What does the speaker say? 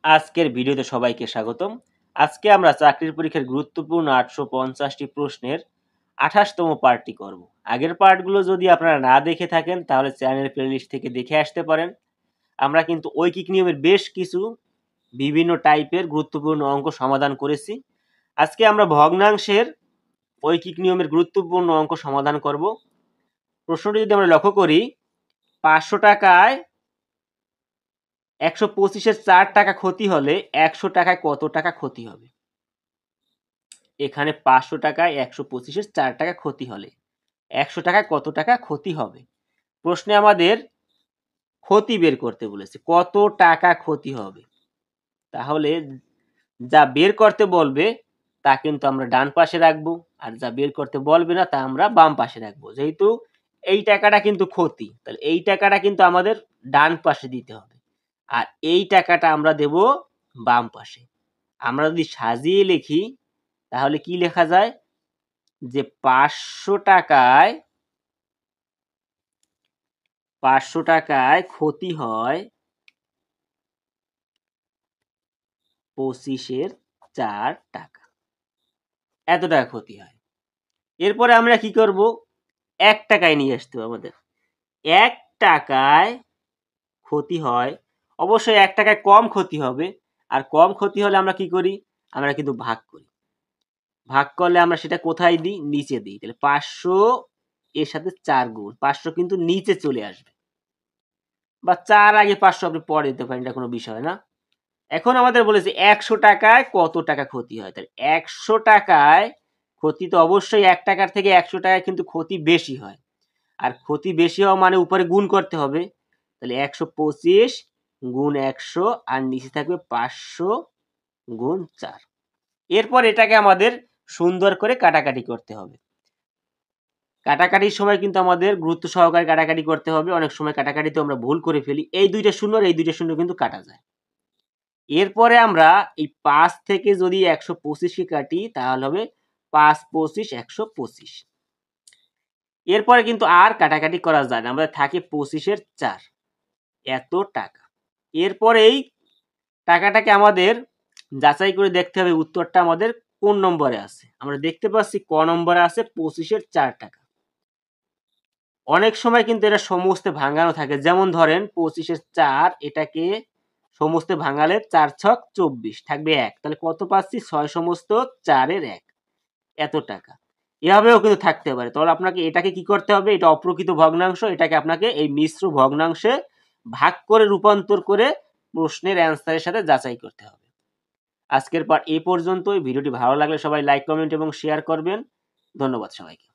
আজকের ভিডিওতে সবাইকে স্বাগতম। আজকে আমরা চাকরির পরীক্ষার গুরুত্বপূর্ণ 850টি প্রশ্নের 28তম পার্টটি করব। আগের পার্টগুলো যদি আপনারা না দেখে থাকেন তাহলে চ্যানেলের প্লেলিস্ট থেকে দেখে আসতে পারেন। আমরা কিন্তু ঐকিক নিয়মের বেশ কিছু বিভিন্ন টাইপের গুরুত্বপূর্ণ অঙ্ক সমাধান করেছি। আজকে আমরা ভগ্নাংশের ঐকিক নিয়মের গুরুত্বপূর্ণ অঙ্ক সমাধান করব। প্রশ্নটি যদি আমরা লক্ষ্য করি, 500 টাকায় 125-এর 4 টাকা ক্ষতি হলে 100 টাকায় কত টাকা ক্ষতি হবে? এখানে 500 টাকায় 125-এর 4 টাকা ক্ষতি হলে 100 টাকায় কত টাকা ক্ষতি হবে? প্রশ্নে আমাদের ক্ষতি বের করতে বলেছে, কত টাকা ক্ষতি হবে। তাহলে যা বের করতে বলবে তা কিন্তু আমরা ডান পাশে রাখবো, আর যা বের করতে বলবে না তা আমরা বাম পাশে রাখবো। যেহেতু এই টাকাটা কিন্তু ক্ষতি, তাহলে এই টাকাটা কিন্তু আমাদের ডান পাশে দিতে হবে, আর এই টাকাটা আমরা দেব বাম পাশে। আমরা যদি সাজিয়ে লিখি তাহলে কি লেখা যায়, যে 500 টাকায় ক্ষতি হয় 25-এর 4 টাকা, এত টাকা ক্ষতি হয়। এরপরে আমরা কি করব, 1 টাকায় নিয়ে আসতে হবে আমাদের। 1 টাকায় ক্ষতি হয়, অবশ্যই 1 টাকায় কম ক্ষতি হবে, আর কম ক্ষতি হলে আমরা কি করি, আমরা কিন্তু ভাগ করি। ভাগ করলে আমরা সেটা কোথায় দিই, নিচে দিই। তাহলে 500 এর সাথে 4 গুণ, 500 কিন্তু নিচে চলে আসবে, বা 4 আগে 500 আপনি পরে দিতে পারেন, এটা কোনো বিষয় না। এখন আমাদের বলেছে 100 টাকায় কত টাকা ক্ষতি হয়। তাহলে 100 টাকায় ক্ষতি তো অবশ্যই 1 টাকার থেকে 100 টাকায় কিন্তু ক্ষতি বেশি হয়, আর ক্ষতি বেশি হওয়া মানে উপরে গুণ করতে হবে। তাহলে 125 গুণ 100, আর নিচে থাকবে 500 গুণ 4। এরপর এটাকে আমাদের সুন্দর করে কাটাকাটি করতে হবে। কাটাকাটির সময় কিন্তু আমাদের গুরুত্ব সহকারে কাটাকাটি করতে হবে। অনেক সময় কাটাকাটিতে আমরা ভুল করে ফেলি, এই দুইটা শূন্য আর এই দুইটা শূন্য কিন্তু কাটা যায়। এরপরে আমরা এই 5 থেকে যদি 125-কে কাটি তাহলে হবে 5 25 125। এরপরে কিন্তু আর কাটাকাটি করা যায় না, আমাদের থাকে 25-এর 4, এত টাকা। এরপরে এই টাকাটাকে আমাদের যাচাই করে দেখতে হবে উত্তরটা আমাদের কোন নম্বরে আছে। আমরা দেখতে পাচ্ছি ক নম্বরে আছে 25-এর 4 টাকা। অনেক সময় কিন্তু এটা সমস্তে ভাঙানো থাকে, যেমন ধরেন 25-এর 4, এটাকে সমস্তে ভাঙালে 4 ছক 24, থাকবে 1, তাহলে কত পাচ্ছি, 6 সমস্ত 4-এর 1, এত টাকা। এভাবেও কিন্তু থাকতে পারে। তাহলে আপনাকে এটাকে কি করতে হবে, এটা অপ্রকৃত ভগ্নাংশ, এটাকে আপনাকে এই মিশ্র ভগ্নাংশে ভাগ করে রূপান্তর করে প্রশ্নের অ্যান্সারের সাথে যাচাই করতে হবে। আজকের পার্ট এই পর্যন্তই। ভিডিওটি ভালো লাগলে সবাই লাইক, কমেন্ট এবং শেয়ার করবেন। ধন্যবাদ সবাইকে।